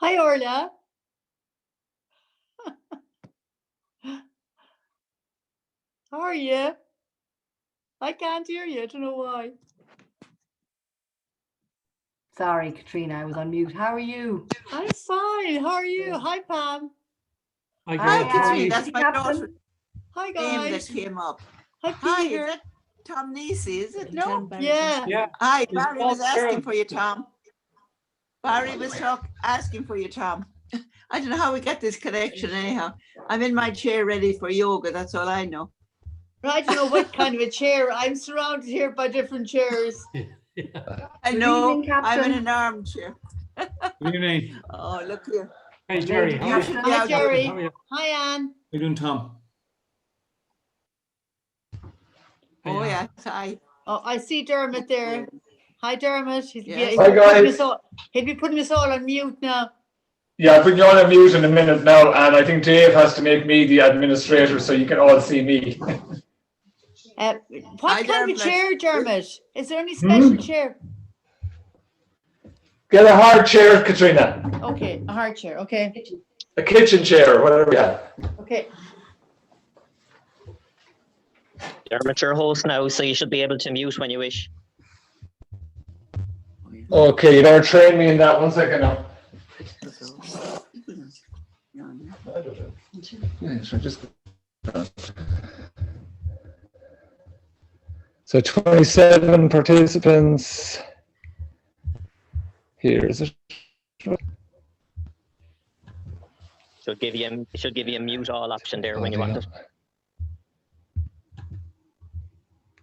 Hi, Orla. How are you? I can't hear you. I don't know why. Sorry, Katrina, I was on mute. How are you? I'm fine. How are you? Hi, Pam. Hi, Hi, Katrina. That's my daughter. Hi, Name that guys. came up. Hi, Hi, Peter. is that Tom Nisi? Is it? No. Yeah. Yeah. Hi, It's Barry Paul was asking Sherwood. for you, Tom. Barry was asking for you, Tom. I don't know how we get this connection anyhow. I'm in my chair ready for yoga. That's all I know. I don't know what kind of a chair. I'm surrounded here by different chairs. I Good know. evening, I'm Captain. in an armchair. Good evening. Oh, look here. Hey, Jerry. How are you? Captain. Hi, Jerry. How are you? Hi, Anne. How you doing, Tom? Oh, yeah. Hi. Oh, I see Dermot there. Hi, Dermot. Yes. Hi, guys. He'll be putting us all on mute now. Yeah, I'll put you on mute in a minute now, and I think Dave has to make me the administrator so you can all see me. What Hi, kind of a Dermot. chair, Dermot? Is there any special chair? Get a hard chair, Katrina. Okay, a hard chair. Okay. A kitchen chair, whatever you have. Okay. Dermot, your host now, so you should be able to mute when you wish. Okay, you better train me in that 1 second now. So 27 participants. Here is it. Should give you a mute all option there when you want it.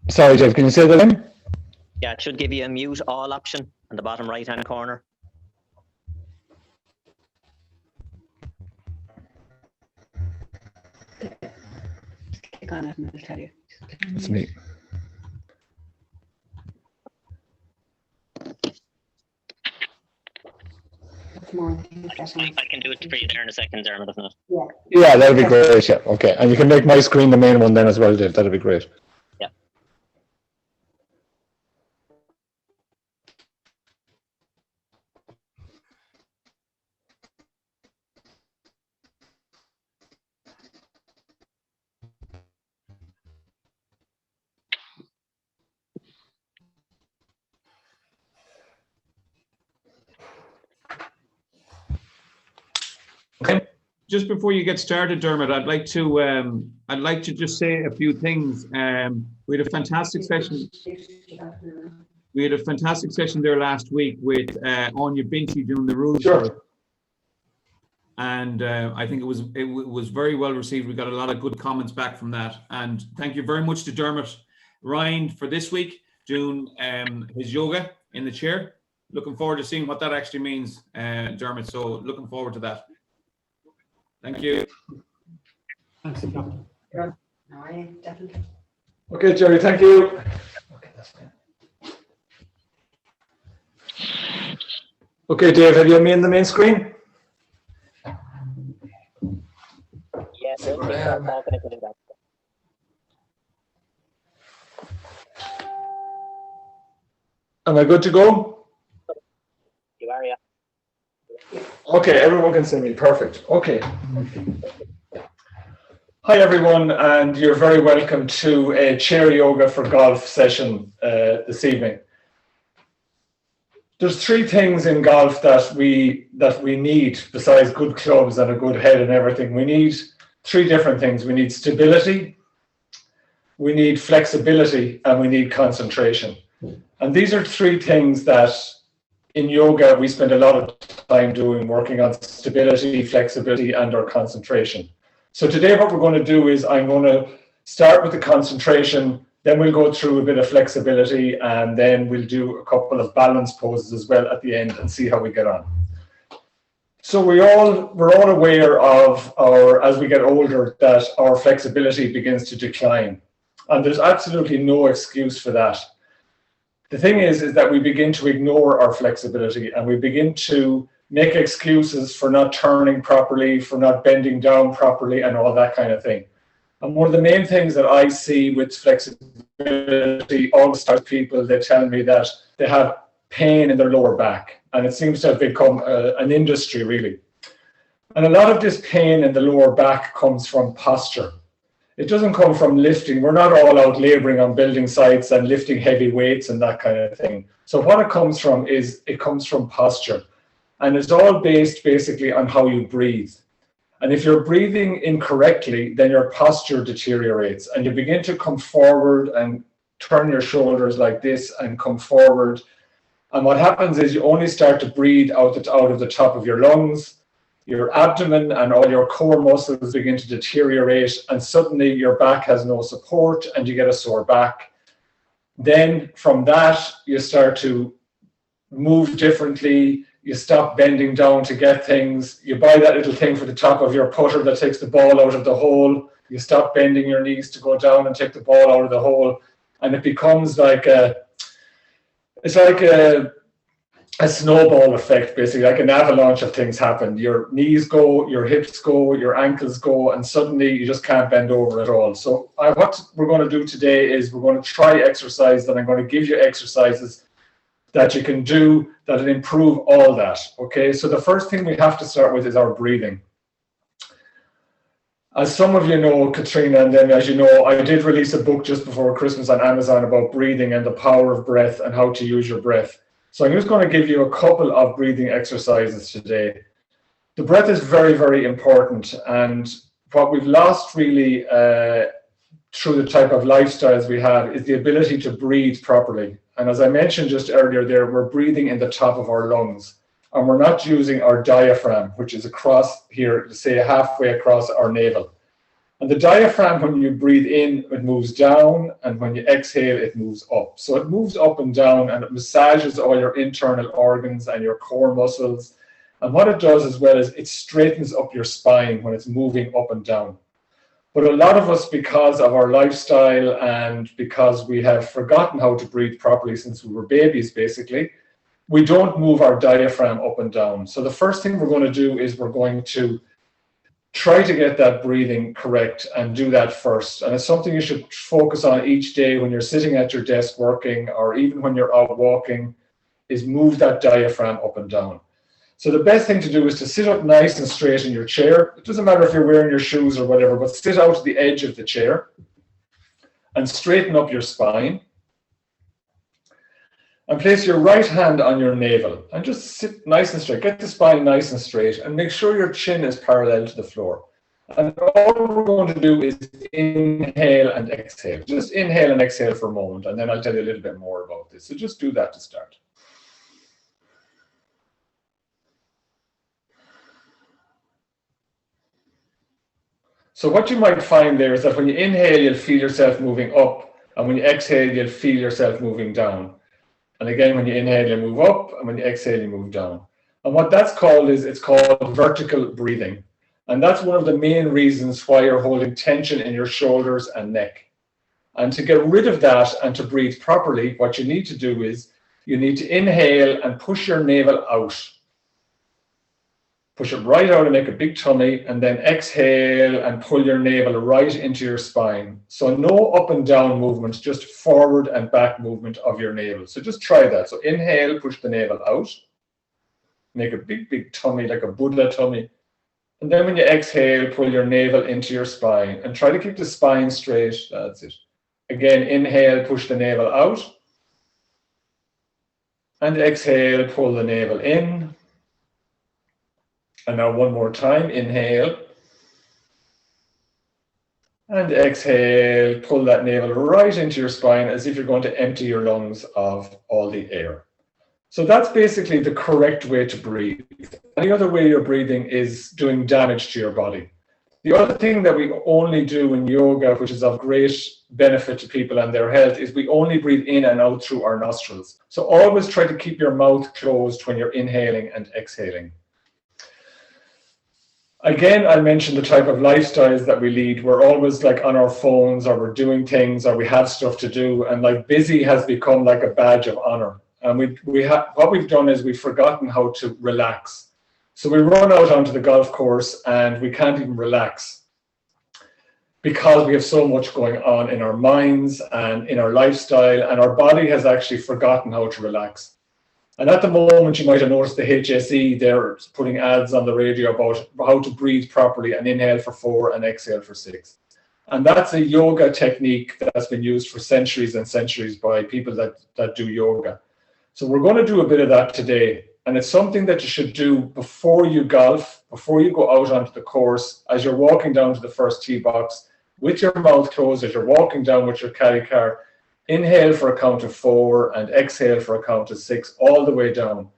Sorry, Jeff, can you say that again? Yeah, it should give you a mute all option on the bottom right hand corner. Click on it and it'll tell you. It's me. That's more interesting. I can do it for you there in a second, Dermot, if not. Yeah, that'd be great. Yeah, okay. And you can make my screen the main one then as well, Dave. That'd be great. Yeah. Okay. Just before you get started, Dermot, I'd like to just say a few things. We had a fantastic session. We had a fantastic session there last week with Anya Binchy doing the rules. Sure. And I think it was very well received. We got a lot of good comments back from that. And thank you very much to Dermot Ryan for this week doing his yoga in the chair. Looking forward to seeing what that actually means, Dermot. So looking forward to that. Thank you. No, definitely. Okay, Jerry, thank you. Okay, that's fine. Okay, Dave, have you me in the main screen? Yes, I'm talking to do that. Am I good to go? You are, yeah. Okay, everyone can see me. Perfect. Okay. Hi, everyone, and you're very welcome to a chair yoga for golf session this evening. There's three things in golf that we need besides good clubs and a good head and everything. We need three different things. We need stability, we need flexibility, and we need concentration. And these are three things that in yoga we spend a lot of time doing, working on stability, flexibility, and our concentration. So today what we're going to do is I'm going to start with the concentration, then we'll go through a bit of flexibility, and then we'll do a couple of balance poses as well at the end and see how we get on. So we're all aware of as we get older that our flexibility begins to decline, and there's absolutely no excuse for that. The thing is that we begin to ignore our flexibility, and we begin to make excuses for not turning properly, for not bending down properly, and all that kind of thing. And one of the main things that I see with flexibility, all the start people, they tell me that they have pain in their lower back. And it seems to have become an industry, really. And a lot of this pain in the lower back comes from posture. It doesn't come from lifting. We're not all out laboring on building sites and lifting heavy weights and that kind of thing. So what it comes from is, it comes from posture. And it's all based basically on how you breathe. And if you're breathing incorrectly, then your posture deteriorates and you begin to come forward and turn your shoulders like this and come forward. And what happens is you only start to breathe out of the top of your lungs. Your abdomen and all your core muscles begin to deteriorate, and suddenly your back has no support and you get a sore back. Then from that, you start to move differently. You stop bending down to get things. You buy that little thing for the top of your putter that takes the ball out of the hole. You stop bending your knees to go down and take the ball out of the hole. And it becomes like a snowball effect, basically, like an avalanche of things happen. Your knees go, your hips go, your ankles go, and suddenly you just can't bend over at all. So what we're going to do today is we're going to try exercise, and I'm going to give you exercises that you can do that will improve all that. Okay, so the first thing we have to start with is our breathing. As some of you know, Katrina, and then as you know, I did release a book just before Christmas on Amazon about breathing and the power of breath and how to use your breath. So I'm just going to give you a couple of breathing exercises today. The breath is very, very important. And what we've lost really through the type of lifestyles we have is the ability to breathe properly. And as I mentioned just earlier there, we're breathing in the top of our lungs. And we're not using our diaphragm, which is across here, say halfway across our navel. And the diaphragm, when you breathe in, it moves down, and when you exhale, it moves up. So it moves up and down, and it massages all your internal organs and your core muscles. And what it does as well is it straightens up your spine when it's moving up and down. But a lot of us, because of our lifestyle and because we have forgotten how to breathe properly since we were babies, basically, we don't move our diaphragm up and down. So the first thing we're going to do is we're going to try to get that breathing correct and do that first. And it's something you should focus on each day when you're sitting at your desk working, or even when you're out walking, is move that diaphragm up and down. So the best thing to do is to sit up nice and straight in your chair. It doesn't matter if you're wearing your shoes or whatever, but sit out to the edge of the chair and straighten up your spine. And place your right hand on your navel and just sit nice and straight. Get the spine nice and straight and make sure your chin is parallel to the floor. And all we're going to do is inhale and exhale. Just inhale and exhale for a moment, and then I'll tell you a little bit more about this. So just do that to start. So what you might find there is that when you inhale, you'll feel yourself moving up, and when you exhale, you'll feel yourself moving down. And again, when you inhale, you move up, and when you exhale, you move down. And what that's called is, it's called vertical breathing. And that's one of the main reasons why you're holding tension in your shoulders and neck. And to get rid of that and to breathe properly, what you need to do is you need to inhale and push your navel out. Push it right out and make a big tummy, and then exhale and pull your navel right into your spine. So no up and down movement, just forward and back movement of your navel. So just try that. So inhale, push the navel out. Make a big, big tummy, like a Buddha tummy. And then when you exhale, pull your navel into your spine and try to keep the spine straight. That's it. Again, inhale, push the navel out. And exhale, pull the navel in. And now one more time, inhale. And exhale, pull that navel right into your spine as if you're going to empty your lungs of all the air. So that's basically the correct way to breathe. Any other way you're breathing is doing damage to your body. The other thing that we only do in yoga, which is of great benefit to people and their health, is we only breathe in and out through our nostrils. So always try to keep your mouth closed when you're inhaling and exhaling. Again, I mentioned the type of lifestyles that we lead. We're always like on our phones, or we're doing things, or we have stuff to do, and like busy has become like a badge of honor. And what we've done is we've forgotten how to relax. So we run out onto the golf course and we can't even relax because we have so much going on in our minds and in our lifestyle, and our body has actually forgotten how to relax. And at the moment, you might have noticed the HSE, they're putting ads on the radio about how to breathe properly and inhale for 4 and exhale for 6. And that's a yoga technique that's been used for centuries and centuries by people that do yoga. So we're going to do a bit of that today. And it's something that you should do before you golf, before you go out onto the course, as you're walking down to the first tee box, with your mouth closed, as you're walking down with your caddy car. Inhale for a count of 4 and exhale for a count of 6, all the way down.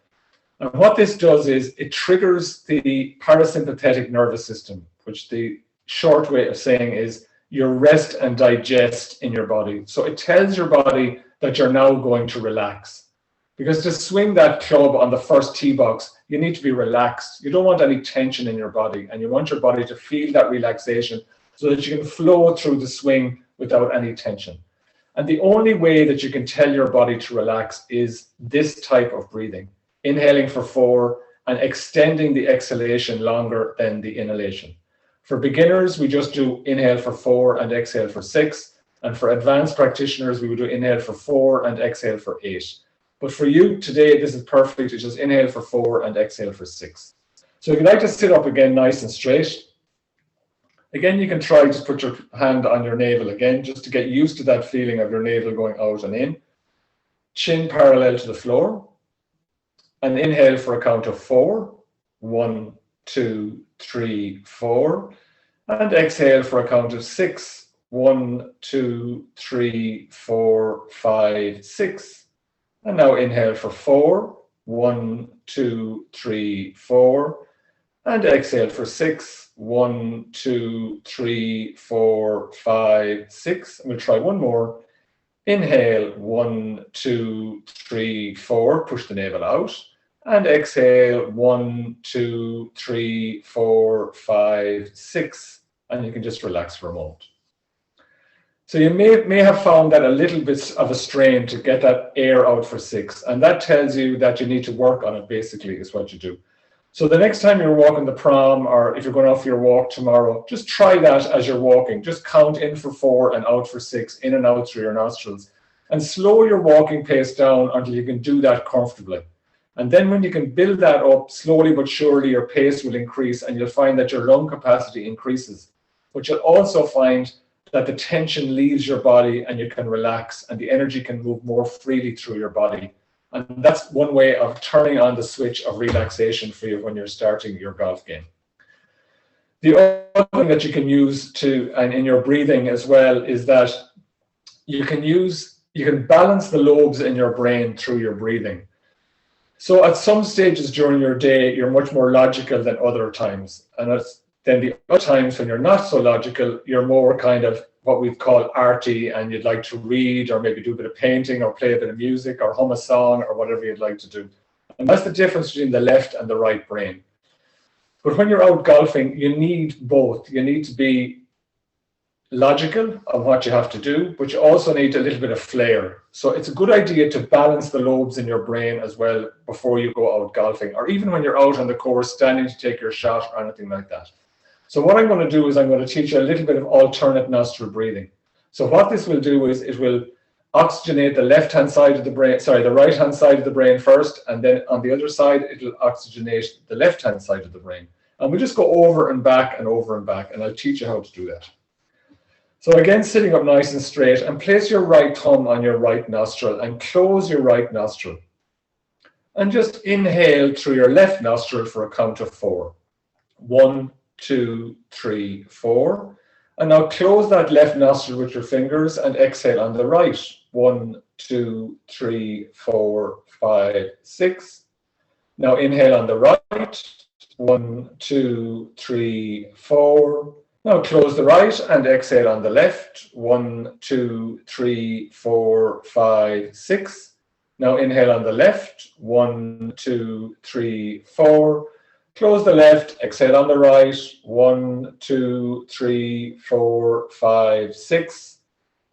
And what this does is it triggers the parasympathetic nervous system, which the short way of saying is your rest and digest in your body. So it tells your body that you're now going to relax. Because to swing that club on the first tee box, you need to be relaxed. You don't want any tension in your body, and you want your body to feel that relaxation so that you can flow through the swing without any tension. And the only way that you can tell your body to relax is this type of breathing, inhaling for 4 and extending the exhalation longer than the inhalation. For beginners, we just do inhale for 4 and exhale for 6. And for advanced practitioners, we would do inhale for 4 and exhale for 8. But for you today, this is perfect. It's just inhale for 4 and exhale for 6. So if you'd like to sit up again nice and straight, again, you can try just put your hand on your navel again, just to get used to that feeling of your navel going out and in. Chin parallel to the floor. And inhale for a count of 4. 1, 2, 3, 4. And exhale for a count of 6. 1, 2, 3, 4, 5, 6. And now inhale for 4. 1, 2, 3, 4. And exhale for 6. 1, 2, 3, 4, 5, 6. And we'll try one more. Inhale, 1, 2, 3, 4. Push the navel out. And exhale, 1, 2, 3, 4, 5, 6. And you can just relax for a moment. So you may have found that a little bit of a strain to get that air out for 6. And that tells you that you need to work on it, basically, is what you do. So the next time you're walking the prom, or if you're going off your walk tomorrow, just try that as you're walking. Just count in for 4 and out for 6, in and out through your nostrils. And slow your walking pace down until you can do that comfortably. And then when you can build that up, slowly but surely your pace will increase, and you'll find that your lung capacity increases. But you'll also find that the tension leaves your body and you can relax, and the energy can move more freely through your body. And that's one way of turning on the switch of relaxation for you when you're starting your golf game. The other thing that you can use and in your breathing as well, is that you can balance the lobes in your brain through your breathing. So at some stages during your day, you're much more logical than other times. And then the other times when you're not so logical, you're more kind of what we call arty, and you'd like to read or maybe do a bit of painting or play a bit of music or hum a song or whatever you'd like to do. And that's the difference between the left and the right brain. But when you're out golfing, you need both. You need to be logical on what you have to do, but you also need a little bit of flair. So it's a good idea to balance the lobes in your brain as well before you go out golfing, or even when you're out on the course standing to take your shot or anything like that. So what I'm going to do is I'm going to teach you a little bit of alternate nostril breathing. So what this will do is it will oxygenate the left-hand side of the brain, the right-hand side of the brain first, and then on the other side, it'll oxygenate the left-hand side of the brain. And we'll just go over and back and over and back, and I'll teach you how to do that. So again, sitting up nice and straight, and place your right thumb on your right nostril and close your right nostril. And just inhale through your left nostril for a count of 4. 1, 2, 3, 4. And now close that left nostril with your fingers and exhale on the right. 1, 2, 3, 4, 5, 6. Now inhale on the right. 1, 2, 3, 4. Now close the right and exhale on the left. 1, 2, 3, 4, 5, 6. Now inhale on the left. 1, 2, 3, 4. Close the left, exhale on the right. 1, 2, 3, 4, 5, 6.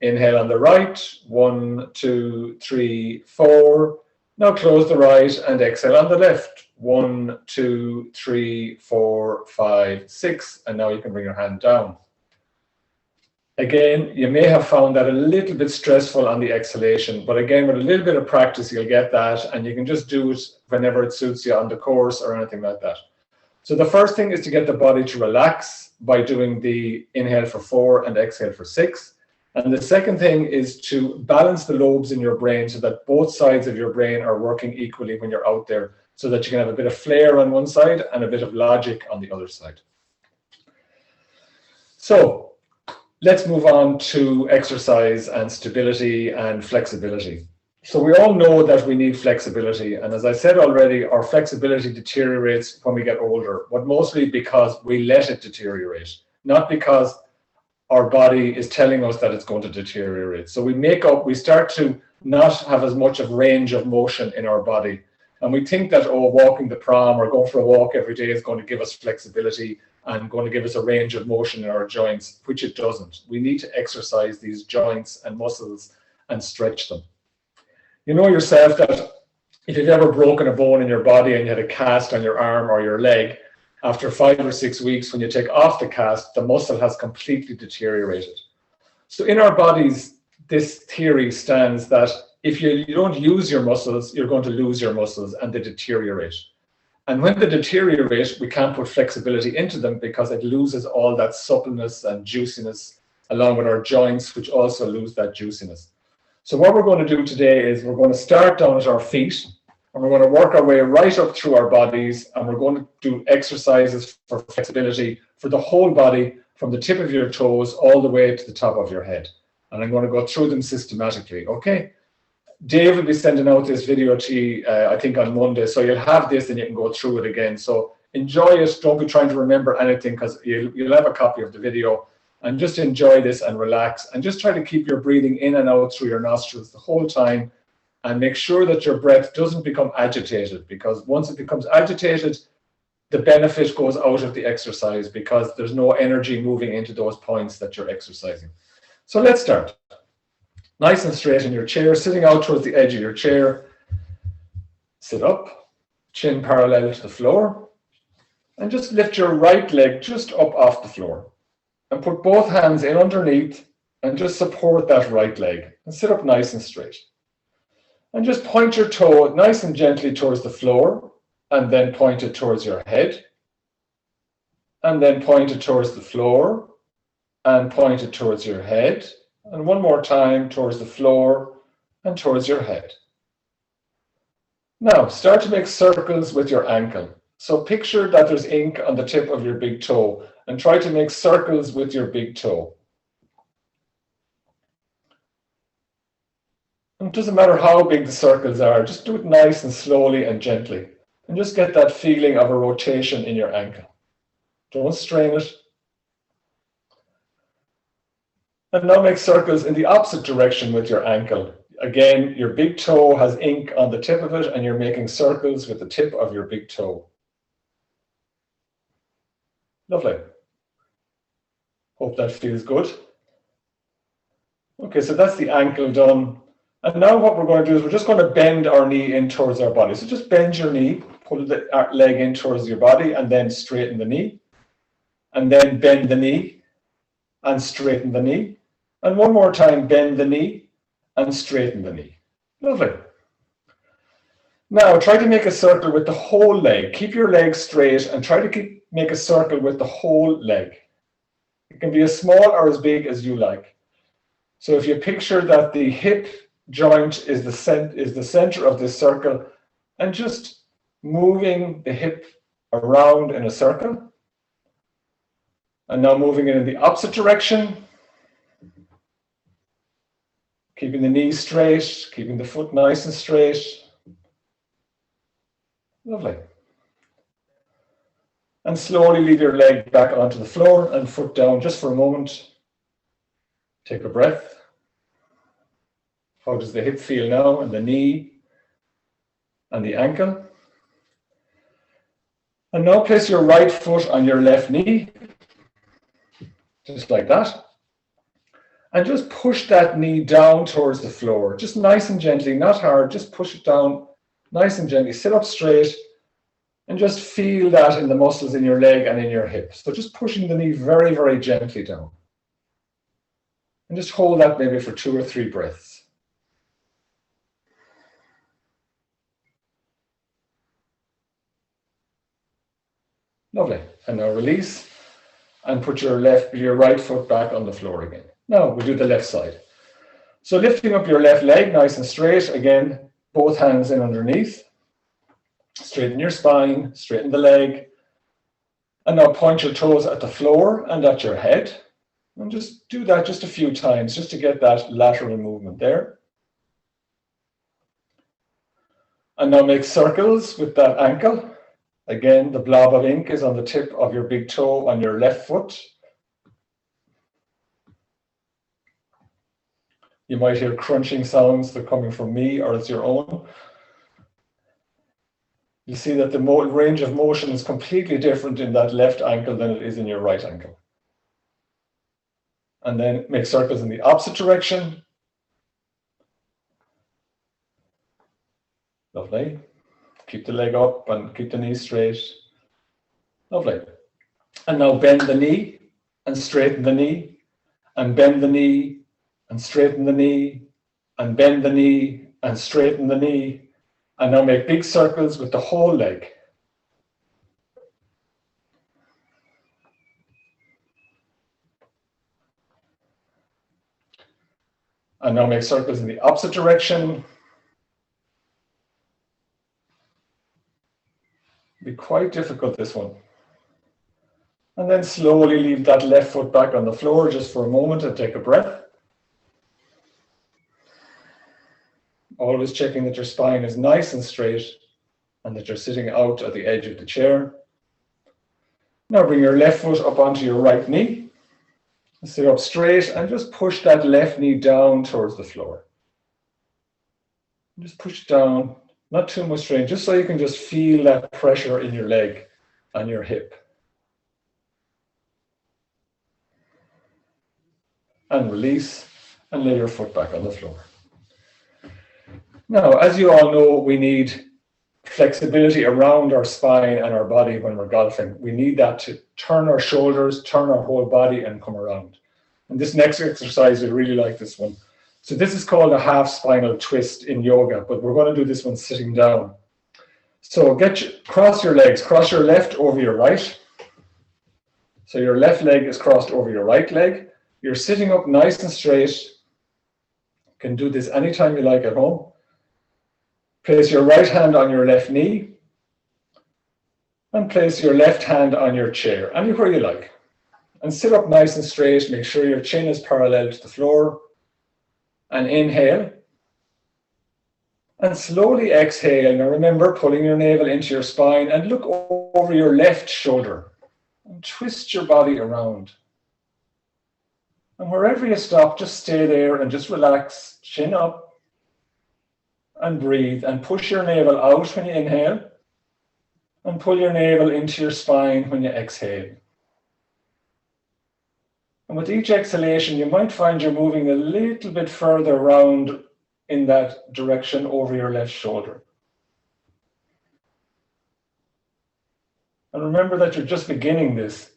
Inhale on the right. 1, 2, 3, 4. Now close the right and exhale on the left. 1, 2, 3, 4, 5, 6. And now you can bring your hand down. Again, you may have found that a little bit stressful on the exhalation, but again, with a little bit of practice, you'll get that, and you can just do it whenever it suits you on the course or anything like that. So the first thing is to get the body to relax by doing the inhale for 4 and exhale for 6. And the second thing is to balance the lobes in your brain so that both sides of your brain are working equally when you're out there, so that you can have a bit of flair on one side and a bit of logic on the other side. So let's move on to exercise and stability and flexibility. So we all know that we need flexibility. And as I said already, our flexibility deteriorates when we get older, but mostly because we let it deteriorate, not because our body is telling us that it's going to deteriorate. So we start to not have as much of range of motion in our body. And we think that, oh, walking the pram or going for a walk every day is going to give us flexibility and going to give us a range of motion in our joints, which it doesn't. We need to exercise these joints and muscles and stretch them. You know yourself that if you've ever broken a bone in your body and you had a cast on your arm or your leg, after 5 or 6 weeks, when you take off the cast, the muscle has completely deteriorated. So in our bodies, this theory stands that if you don't use your muscles, you're going to lose your muscles and they deteriorate. And when they deteriorate, we can't put flexibility into them because it loses all that suppleness and juiciness along with our joints, which also lose that juiciness. So what we're going to do today is we're going to start down at our feet and we're going to work our way right up through our bodies, and we're going to do exercises for flexibility for the whole body from the tip of your toes all the way to the top of your head. And I'm going to go through them systematically, okay? Dave will be sending out this video to you, I think on Monday, so you'll have this and you can go through it again. So enjoy it, don't be trying to remember anything because you'll have a copy of the video, and just enjoy this and relax and just try to keep your breathing in and out through your nostrils the whole time, and make sure that your breath doesn't become agitated, because once it becomes agitated, the benefit goes out of the exercise because there's no energy moving into those points that you're exercising. So let's start. Nice and straight in your chair, sitting out towards the edge of your chair. Sit up, chin parallel to the floor, and just lift your right leg just up off the floor. And put both hands in underneath and just support that right leg. And sit up nice and straight. And just point your toe nice and gently towards the floor, and then point it towards your head. And then point it towards the floor, and point it towards your head. And one more time towards the floor and towards your head. Now start to make circles with your ankle. So picture that there's ink on the tip of your big toe and try to make circles with your big toe. And it doesn't matter how big the circles are, just do it nice and slowly and gently. And just get that feeling of a rotation in your ankle. Don't strain it. And now make circles in the opposite direction with your ankle. Again, your big toe has ink on the tip of it and you're making circles with the tip of your big toe. Lovely. Hope that feels good. Okay, so that's the ankle done. And now what we're going to do is we're just going to bend our knee in towards our body. So just bend your knee, pull the leg in towards your body, and then straighten the knee. And then bend the knee and straighten the knee. And one more time, bend the knee and straighten the knee. Lovely. Now try to make a circle with the whole leg. Keep your leg straight and try to make a circle with the whole leg. It can be as small or as big as you like. So if you picture that the hip joint is the center of this circle, and just moving the hip around in a circle. And now moving it in the opposite direction. Keeping the knee straight, keeping the foot nice and straight. Lovely. And slowly leave your leg back onto the floor and foot down just for a moment. Take a breath. How does the hip feel now, and the knee and the ankle? And now place your right foot on your left knee, just like that. And just push that knee down towards the floor, just nice and gently, not hard, just push it down nice and gently. Sit up straight and just feel that in the muscles in your leg and in your hip. So just pushing the knee very, very gently down. And just hold that maybe for 2 or 3 breaths. Lovely. And now release and put your right foot back on the floor again. Now we'll do the left side. So lifting up your left leg nice and straight. Again, both hands in underneath. Straighten your spine, straighten the leg. And now point your toes at the floor and at your head. And just do that just a few times, just to get that lateral movement there. And now make circles with that ankle. Again, the blob of ink is on the tip of your big toe on your left foot. You might hear crunching sounds. They're coming from me or it's your own. You see that the range of motion is completely different in that left ankle than it is in your right ankle. And then make circles in the opposite direction. Lovely. Keep the leg up and keep the knee straight. Lovely. And now bend the knee and straighten the knee, and bend the knee and straighten the knee, and bend the knee and straighten the knee. And now make big circles with the whole leg. And now make circles in the opposite direction. Be quite difficult, this one. And then slowly leave that left foot back on the floor just for a moment and take a breath. Always checking that your spine is nice and straight and that you're sitting out at the edge of the chair. Now bring your left foot up onto your right knee. Sit up straight and just push that left knee down towards the floor. Just push it down, not too much strain, just so you can just feel that pressure in your leg and your hip. And release and lay your foot back on the floor. Now, as you all know, we need flexibility around our spine and our body when we're golfing. We need that to turn our shoulders, turn our whole body and come around. And this next exercise, I really like this one. So this is called a half spinal twist in yoga, but we're going to do this one sitting down. So cross your legs, cross your left over your right. So your left leg is crossed over your right leg. You're sitting up nice and straight. You can do this anytime you like at home. Place your right hand on your left knee and place your left hand on your chair, anywhere you like. And sit up nice and straight. Make sure your chin is parallel to the floor. And inhale. And slowly exhale. Now remember, pulling your navel into your spine and look over your left shoulder. And twist your body around. And wherever you stop, just stay there and just relax. Chin up. And breathe and push your navel out when you inhale and pull your navel into your spine when you exhale. And with each exhalation, you might find you're moving a little bit further around in that direction over your left shoulder. And remember that you're just beginning this.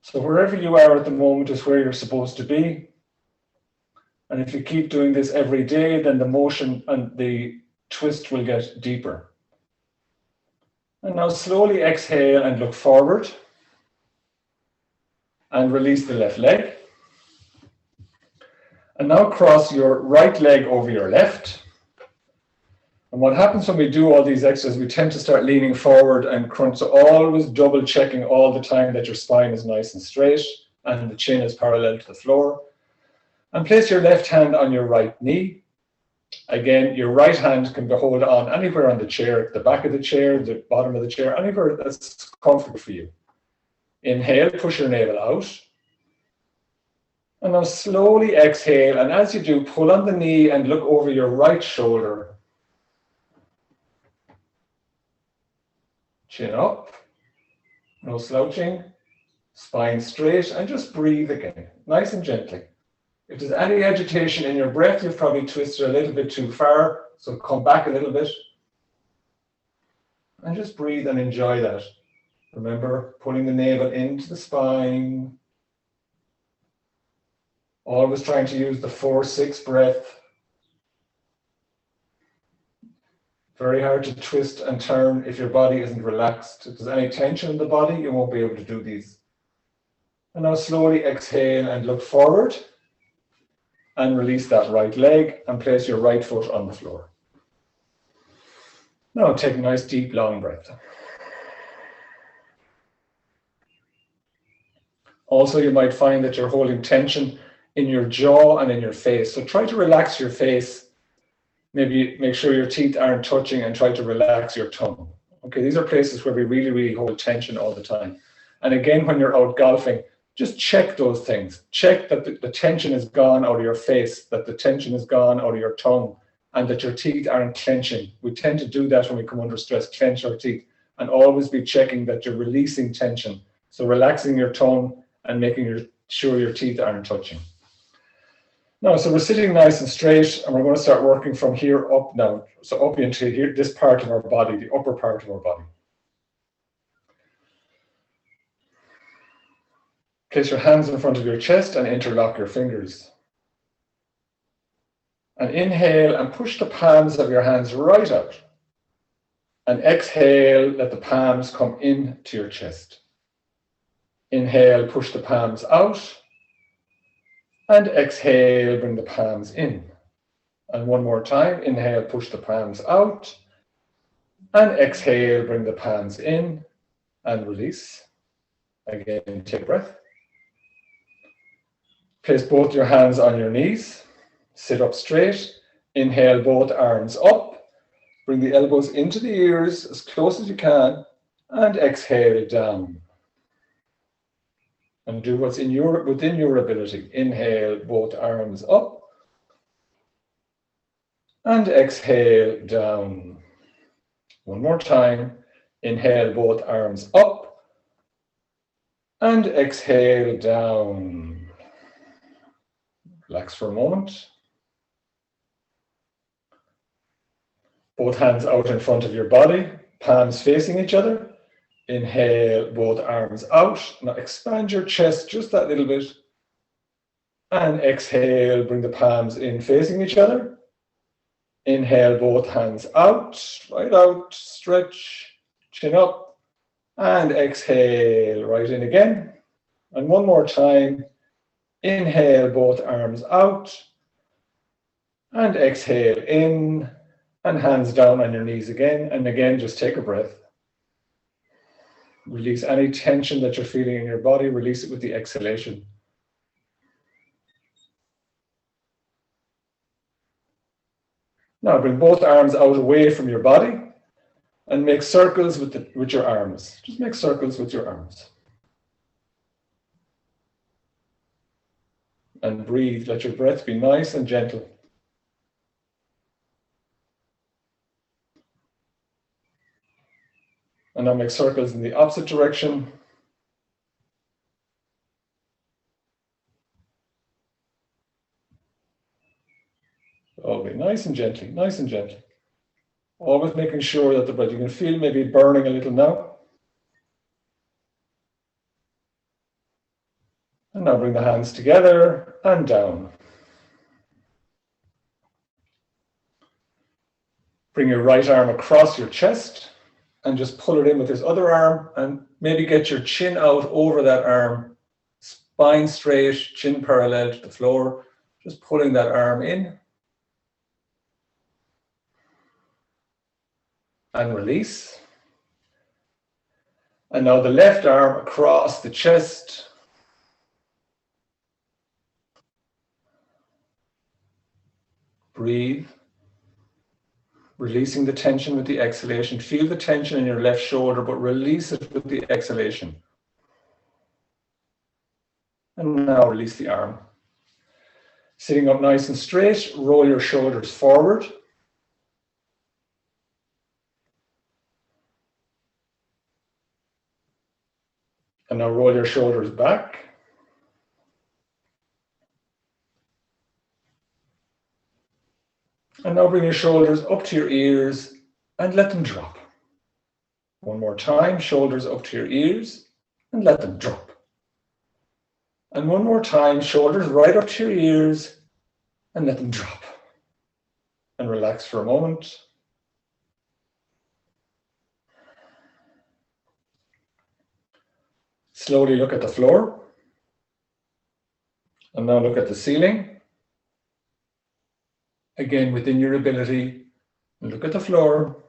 So wherever you are at the moment is where you're supposed to be. And if you keep doing this every day, then the motion and the twist will get deeper. And now slowly exhale and look forward. And release the left leg. And now cross your right leg over your left. And what happens when we do all these exercises, we tend to start leaning forward and crunch. So always double checking all the time that your spine is nice and straight and the chin is parallel to the floor. And place your left hand on your right knee. Again, your right hand can be held on anywhere on the chair, the back of the chair, the bottom of the chair, anywhere that's comfortable for you. Inhale, push your navel out. And now slowly exhale. And as you do, pull on the knee and look over your right shoulder. Chin up. No slouching. Spine straight. And just breathe again, nice and gently. If there's any agitation in your breath, you've probably twisted a little bit too far. So come back a little bit. And just breathe and enjoy that. Remember, pulling the navel into the spine. Always trying to use the 4-6 breath. Very hard to twist and turn if your body isn't relaxed. If there's any tension in the body, you won't be able to do these. And now slowly exhale and look forward and release that right leg and place your right foot on the floor. Now take a nice deep long breath. Also, you might find that you're holding tension in your jaw and in your face. So try to relax your face. Maybe make sure your teeth aren't touching and try to relax your tongue. Okay, these are places where we really, really hold tension all the time. And again, when you're out golfing, just check those things. Check that the tension is gone out of your face, that the tension is gone out of your tongue, and that your teeth aren't clenching. We tend to do that when we come under stress, clench our teeth, and always be checking that you're releasing tension. So relaxing your tongue and making sure your teeth aren't touching. Now, so we're sitting nice and straight, and we're going to start working from here up now. So up into here, this part of our body, the upper part of our body. Place your hands in front of your chest and interlock your fingers. And inhale and push the palms of your hands right out. And exhale, let the palms come into your chest. Inhale, push the palms out. And exhale, bring the palms in. And one more time, inhale, push the palms out. And exhale, bring the palms in and release. Again, take a breath. Place both your hands on your knees. Sit up straight. Inhale, both arms up. Bring the elbows into the ears as close as you can. And exhale down. And do what's within your ability. Inhale, both arms up. And exhale down. One more time. Inhale, both arms up. And exhale down. Relax for a moment. Both hands out in front of your body, palms facing each other. Inhale, both arms out. Now expand your chest just that little bit. And exhale, bring the palms in facing each other. Inhale, both hands out, right out, stretch, chin up. And exhale, right in again. And one more time. Inhale, both arms out. And exhale in. And hands down on your knees again. And again, just take a breath. Release any tension that you're feeling in your body. Release it with the exhalation. Now bring both arms out away from your body and make circles with your arms. Just make circles with your arms. And breathe. Let your breath be nice and gentle. And now make circles in the opposite direction. Okay, nice and gently, nice and gently. Always making sure that the breath, you can feel maybe burning a little now. And now bring the hands together and down. Bring your right arm across your chest. And just pull it in with this other arm and maybe get your chin out over that arm. Spine straight, chin parallel to the floor. Just pulling that arm in. And release. And now the left arm across the chest. Breathe. Releasing the tension with the exhalation. Feel the tension in your left shoulder, but release it with the exhalation. And now release the arm. Sitting up nice and straight, roll your shoulders forward. And now roll your shoulders back. And now bring your shoulders up to your ears and let them drop. One more time, shoulders up to your ears and let them drop. And one more time, shoulders right up to your ears and let them drop. And relax for a moment. Slowly look at the floor. And now look at the ceiling. Again, within your ability, look at the floor.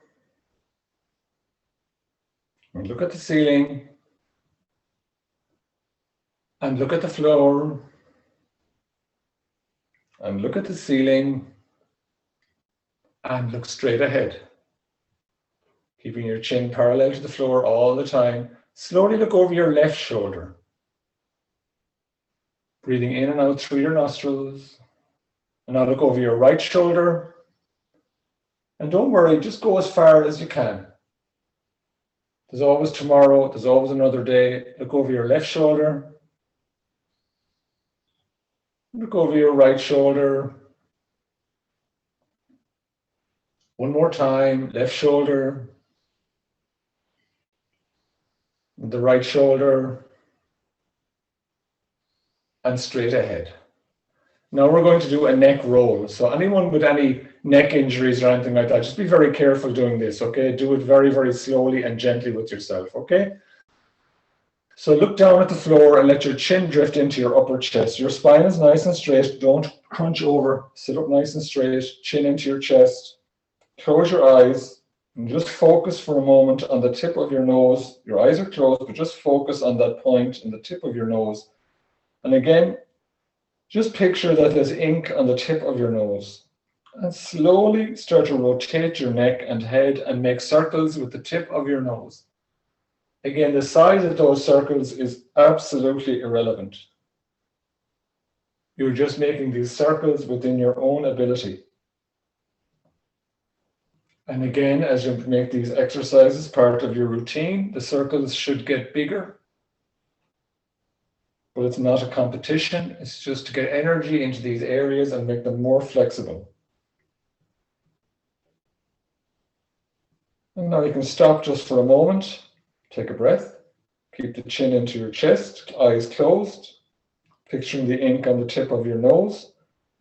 And look at the ceiling. And look at the floor. And look at the ceiling. And look straight ahead. Keeping your chin parallel to the floor all the time. Slowly look over your left shoulder. Breathing in and out through your nostrils. And now look over your right shoulder. And don't worry, just go as far as you can. There's always tomorrow, there's always another day. Look over your left shoulder. Look over your right shoulder. One more time, left shoulder. The right shoulder. And straight ahead. Now we're going to do a neck roll. So anyone with any neck injuries or anything like that, just be very careful doing this, okay? Do it very, very slowly and gently with yourself, okay? So look down at the floor and let your chin drift into your upper chest. Your spine is nice and straight. Don't crunch over. Sit up nice and straight. Chin into your chest. Close your eyes and just focus for a moment on the tip of your nose. Your eyes are closed, but just focus on that point in the tip of your nose. And again, just picture that there's ink on the tip of your nose. And slowly start to rotate your neck and head and make circles with the tip of your nose. Again, the size of those circles is absolutely irrelevant. You're just making these circles within your own ability. And again, as you make these exercises part of your routine, the circles should get bigger. But it's not a competition. It's just to get energy into these areas and make them more flexible. And now you can stop just for a moment. Take a breath. Keep the chin into your chest, eyes closed. Picturing the ink on the tip of your nose.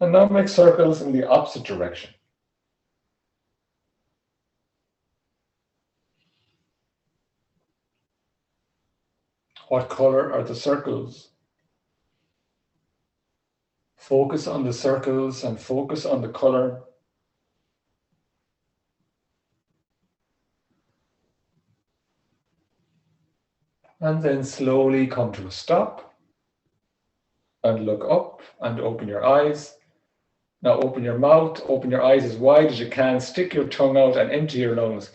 And now make circles in the opposite direction. What color are the circles? Focus on the circles and focus on the color. And then slowly come to a stop and look up and open your eyes. Now open your mouth, open your eyes as wide as you can, stick your tongue out and empty your lungs.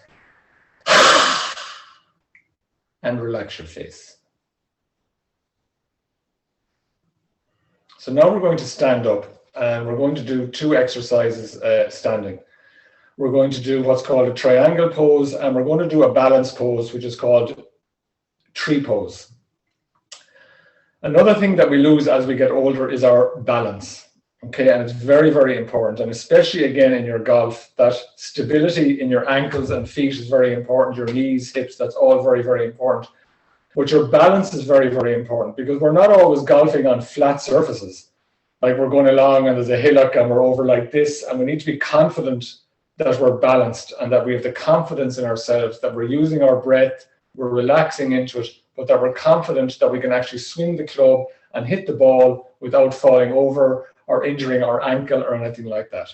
And relax your face. So now we're going to stand up and we're going to do two exercises standing. We're going to do what's called a triangle pose and we're going to do a balance pose, which is called tree pose. Another thing that we lose as we get older is our balance. Okay, and it's very, very important. And especially again in your golf, that stability in your ankles and feet is very important. Your knees, hips, that's all very, very important. But your balance is very, very important because we're not always golfing on flat surfaces. Like we're going along and there's a hillock and we're over like this, and we need to be confident that we're balanced and that we have the confidence in ourselves, that we're using our breath, we're relaxing into it, but that we're confident that we can actually swing the club and hit the ball without falling over or injuring our ankle or anything like that.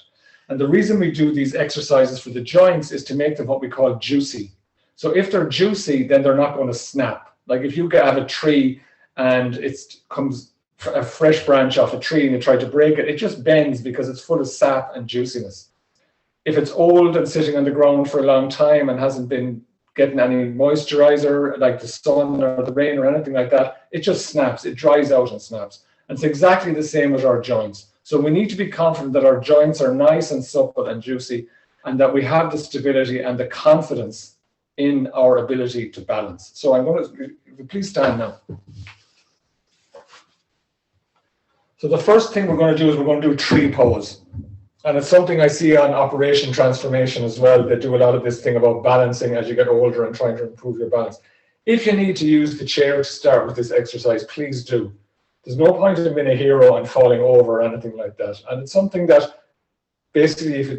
And the reason we do these exercises for the joints is to make them what we call juicy. So if they're juicy, then they're not going to snap. Like if you have a tree and it comes a fresh branch off a tree and you try to break it, it just bends because it's full of sap and juiciness. If it's old and sitting on the ground for a long time and hasn't been getting any moisturizer like the sun or the rain or anything like that, it just snaps, it dries out and snaps. And it's exactly the same with our joints. So we need to be confident that our joints are nice and supple and juicy and that we have the stability and the confidence in our ability to balance. So I'm going to, please stand now. So the first thing we're going to do is we're going to do a tree pose. And it's something I see on Operation Transformation as well. They do a lot of this thing about balancing as you get older and trying to improve your balance. If you need to use the chair to start with this exercise, please do. There's no point in being a hero and falling over or anything like that. And it's something that basically, if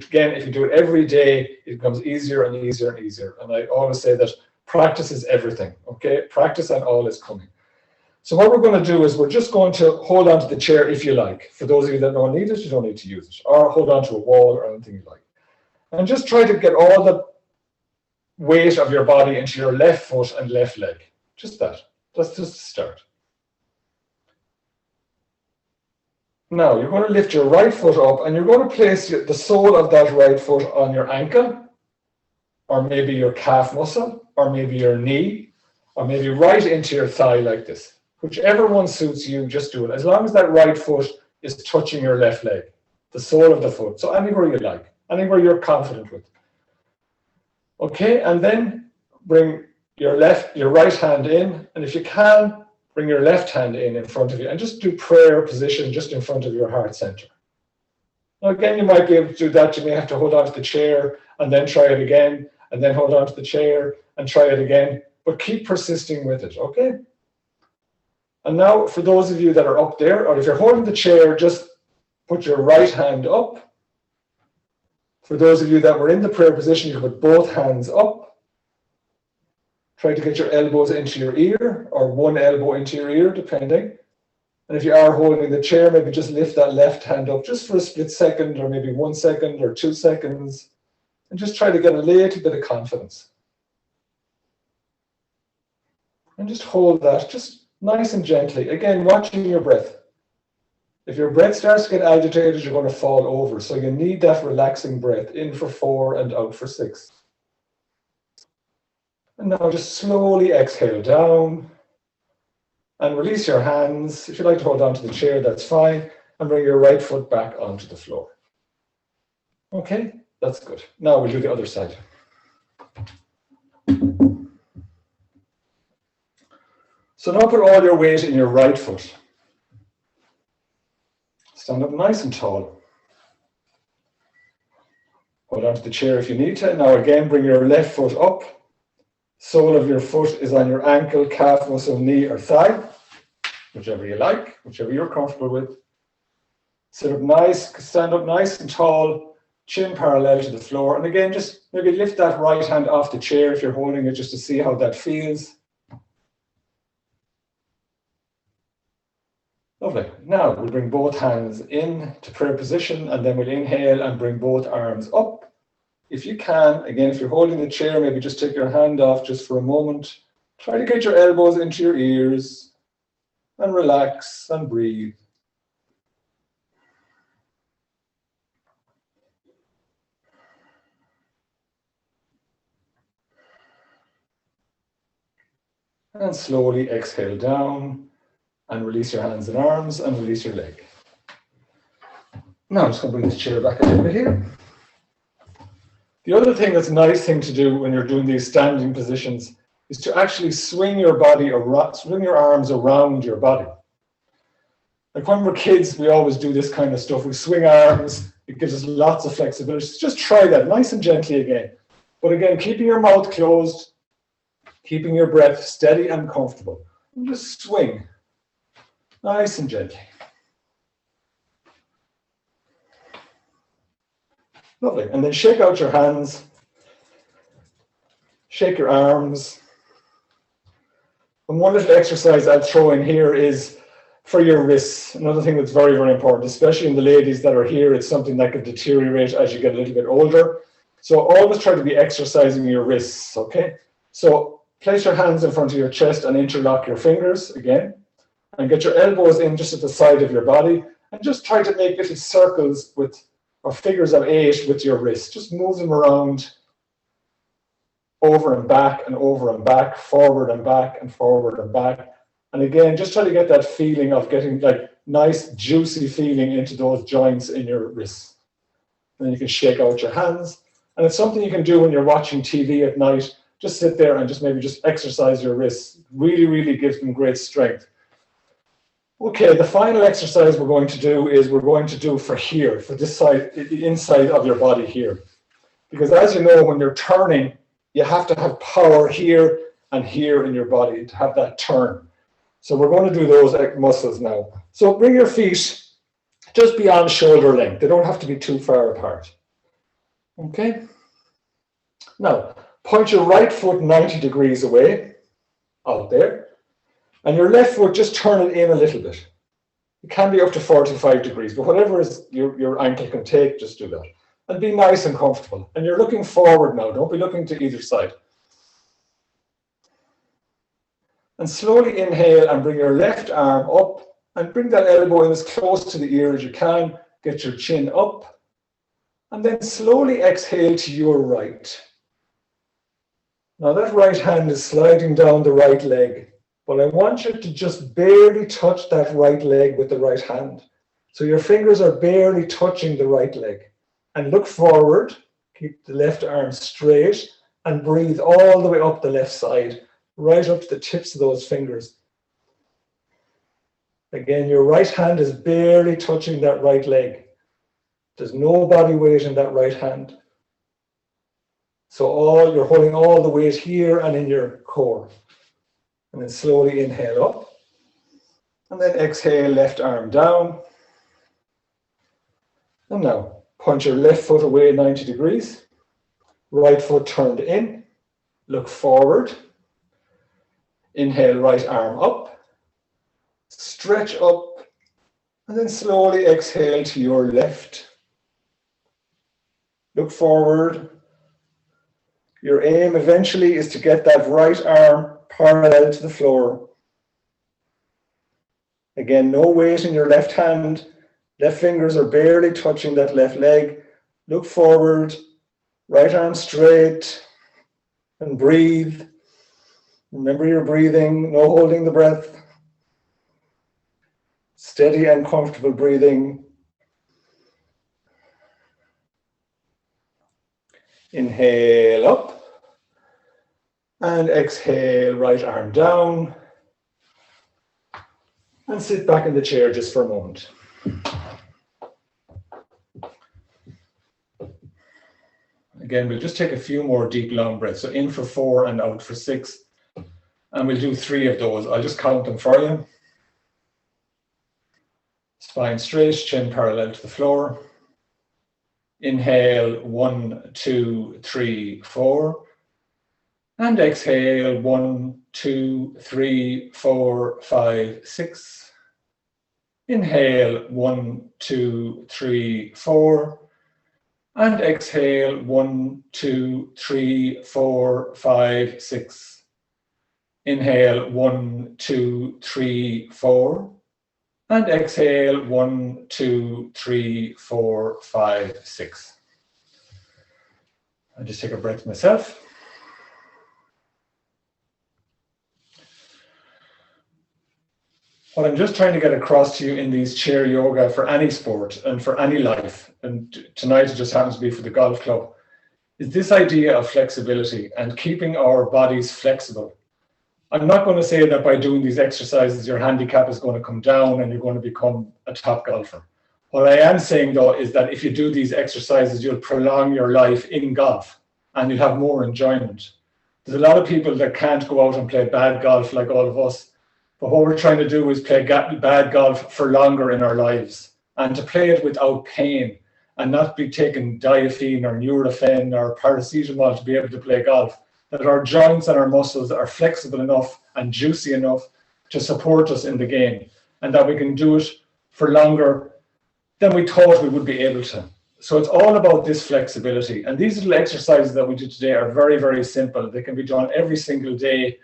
you do it every day, it becomes easier and easier and easier. And I always say that practice is everything, okay? Practice and all is coming. So what we're going to do is we're just going to hold on to the chair if you like. For those of you that don't need it, you don't need to use it. Or hold on to a wall or anything you like. And just try to get all the weight of your body into your left foot and left leg. Just that. That's just the start. Now, you're going to lift your right foot up and you're going to place the sole of that right foot on your ankle, or maybe your calf muscle, or maybe your knee, or maybe right into your thigh like this. Whichever one suits you, just do it. As long as that right foot is touching your left leg, the sole of the foot. So anywhere you like, anywhere you're confident with. Okay, and then bring your right hand in, and if you can, bring your left hand in front of you, and just do prayer position just in front of your heart center. Now again, you might be able to do that. You may have to hold on to the chair and then try it again, and then hold on to the chair and try it again, but keep persisting with it, okay? And now, for those of you that are up there, or if you're holding the chair, just put your right hand up. For those of you that were in the prayer position, you can put both hands up. Try to get your elbows into your ear, or one elbow into your ear, depending. And if you are holding the chair, maybe just lift that left hand up just for a split second, or maybe 1 second or 2 seconds. And just try to get a little bit of confidence. And just hold that, just nice and gently. Again, watching your breath. If your breath starts to get agitated, you're going to fall over. So you need that relaxing breath, in for 4 and out for 6. And now just slowly exhale down and release your hands. If you like to hold on to the chair, that's fine. And bring your right foot back onto the floor. Okay, that's good. Now we'll do the other side. So now put all your weight in your right foot. Stand up nice and tall. Hold on to the chair if you need to. Now again, bring your left foot up. Sole of your foot is on your ankle, calf muscle, knee, or thigh. Whichever you like, whichever you're comfortable with. Sit up nice, stand up nice and tall, chin parallel to the floor. And again, just maybe lift that right hand off the chair if you're holding it, just to see how that feels. Lovely. Now we'll bring both hands in to prayer position, and then we'll inhale and bring both arms up. If you can, again, if you're holding the chair, maybe just take your hand off just for a moment. Try to get your elbows into your ears and relax and breathe. And slowly exhale down and release your hands and arms and release your leg. Now I'm just going to bring this chair back a little bit here. The other thing that's a nice thing to do when you're doing these standing positions is to actually swing your body around, swing your arms around your body. Like when we're kids, we always do this kind of stuff. We swing arms, it gives us lots of flexibility. So just try that nice and gently again. But again, keeping your mouth closed, keeping your breath steady and comfortable. And just swing, nice and gently. Lovely. And then shake out your hands, shake your arms. And one little exercise I'll throw in here is for your wrists. Another thing that's very, very important, especially in the ladies that are here, it's something that can deteriorate as you get a little bit older. So always try to be exercising your wrists, okay? So place your hands in front of your chest and interlock your fingers again. And get your elbows in just at the side of your body. And just try to make little circles with, or figures of 8 with your wrist. Just move them around, over and back and over and back, forward and back and forward and back. And again, just try to get that feeling of getting like nice, juicy feeling into those joints in your wrists. Then you can shake out your hands. And it's something you can do when you're watching TV at night. Just sit there and just maybe just exercise your wrists. Really, really gives them great strength. Okay, the final exercise we're going to do is we're going to do for here, for this side, the inside of your body here. Because as you know, when you're turning, you have to have power here and here in your body to have that turn. So we're going to do those muscles now. So bring your feet just beyond shoulder length. They don't have to be too far apart. Okay. Now, point your right foot 90 degrees away, out there, and your left foot, just turn it in a little bit. It can be up to 45 degrees, but whatever is your ankle can take, just do that. And be nice and comfortable. And you're looking forward now, don't be looking to either side. And slowly inhale and bring your left arm up and bring that elbow in as close to the ear as you can. Get your chin up. And then slowly exhale to your right. Now that right hand is sliding down the right leg, but I want you to just barely touch that right leg with the right hand. So your fingers are barely touching the right leg. And look forward, keep the left arm straight, and breathe all the way up the left side, right up to the tips of those fingers. Again, your right hand is barely touching that right leg. There's no body weight in that right hand. So you're holding all the weight here and in your core. And then slowly inhale up. And then exhale, left arm down. And now, point your left foot away 90 degrees. Right foot turned in. Look forward. Inhale, right arm up. Stretch up. And then slowly exhale to your left. Look forward. Your aim eventually is to get that right arm parallel to the floor. Again, no weight in your left hand. Left fingers are barely touching that left leg. Look forward. Right arm straight. And breathe. Remember your breathing, no holding the breath. Steady and comfortable breathing. Inhale up. And exhale, right arm down. And sit back in the chair just for a moment. Again, we'll just take a few more deep, long breaths. So in for 4 and out for 6. And we'll do 3 of those. I'll just count them for you. Spine straight, chin parallel to the floor. Inhale, 1, 2, 3, 4. And exhale, 1, 2, 3, 4, 5, 6. Inhale, 1, 2, 3, 4. And exhale, 1, 2, 3, 4, 5, 6. Inhale, 1, 2, 3, 4. And exhale, 1, 2, 3, 4, 5, 6. I'll just take a breath myself. What I'm just trying to get across to you in these chair yoga for any sport and for any life, and tonight it just happens to be for the golf club, is this idea of flexibility and keeping our bodies flexible. I'm not going to say that by doing these exercises, your handicap is going to come down and you're going to become a top golfer. What I am saying though is that if you do these exercises, you'll prolong your life in golf and you'll have more enjoyment. There's a lot of people that can't go out and play bad golf like all of us. But what we're trying to do is play bad golf for longer in our lives and to play it without pain and not be taking diaphene or Nurofen or paracetamol to be able to play golf. That our joints and our muscles are flexible enough and juicy enough to support us in the game and that we can do it for longer than we thought we would be able to. So it's all about this flexibility. And these little exercises that we do today are very, very simple. They can be done every single day.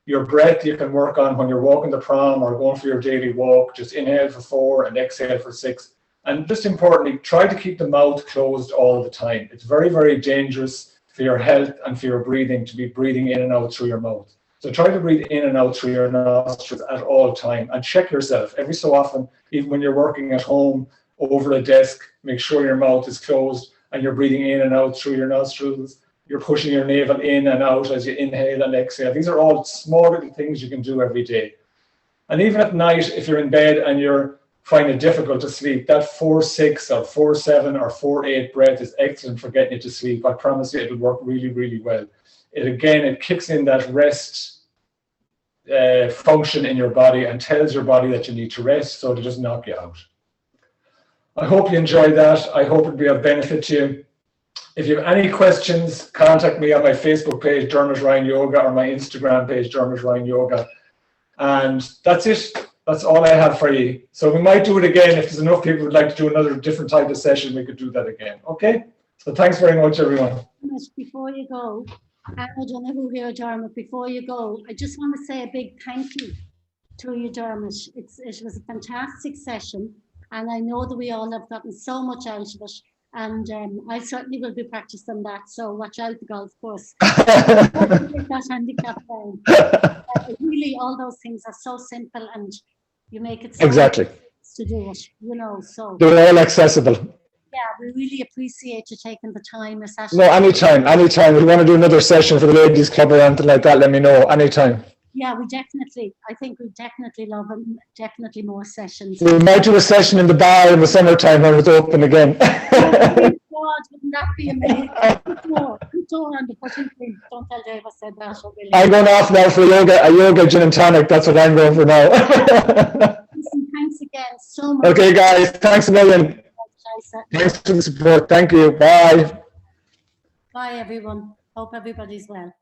Your breath you can work on when you're walking the prom or going for your daily walk. Just inhale for 4 and exhale for 6. And just importantly, try to keep the mouth closed all the time. It's very, very dangerous for your health and for your breathing to be breathing in and out through your mouth. So try to breathe in and out through your nostrils at all time and check yourself every so often, even when you're working at home over a desk, make sure your mouth is closed and you're breathing in and out through your nostrils. You're pushing your navel in and out as you inhale and exhale. These are all small little things you can do every day. And even at night, if you're in bed and you're finding it difficult to sleep, that 4-6 or 4-7 or 4-8 breath is excellent for getting you to sleep. I promise you it'll work really, really well. It kicks in that rest function in your body and tells your body that you need to rest so it doesn't knock you out. I hope you enjoyed that. I hope it'll be of benefit to you. If you have any questions, contact me on my Facebook page, Dermot Ryan Yoga, or my Instagram page, Dermot Ryan Yoga. And that's it. That's all I have for you. So we might do it again. If there's enough people who'd like to do another different type of session, we could do that again. Okay? So thanks very much, everyone. Before you go, I don't know who here, Dermot, before you go, I just want to say a big thank you to you, Dermot. It was a fantastic session, and I know that we all have gotten so much out of it, and I certainly will be practicing that, so watch out the golf course. That handicap down. Really, all those things are so simple, and you make it so Exactly. to do it, you know, so. They're all accessible. Yeah, we really appreciate you taking the time. No, anytime. If you want to do another session for the ladies club or anything like that, let me know. Anytime. Yeah, I think we definitely love them. Definitely more sessions. We might do a session in the bar in the summertime when it's open again. God, wouldn't that be amazing? Put door on the pushing thing. Don't tell Dave I said that. Really. I'm going off now for a yoga gin and tonic. That's what I'm going for now. Listen, thanks again so much. Okay, guys. Thanks a million. Thanks for the support. Thank you. Bye. Bye, everyone. Hope everybody's well.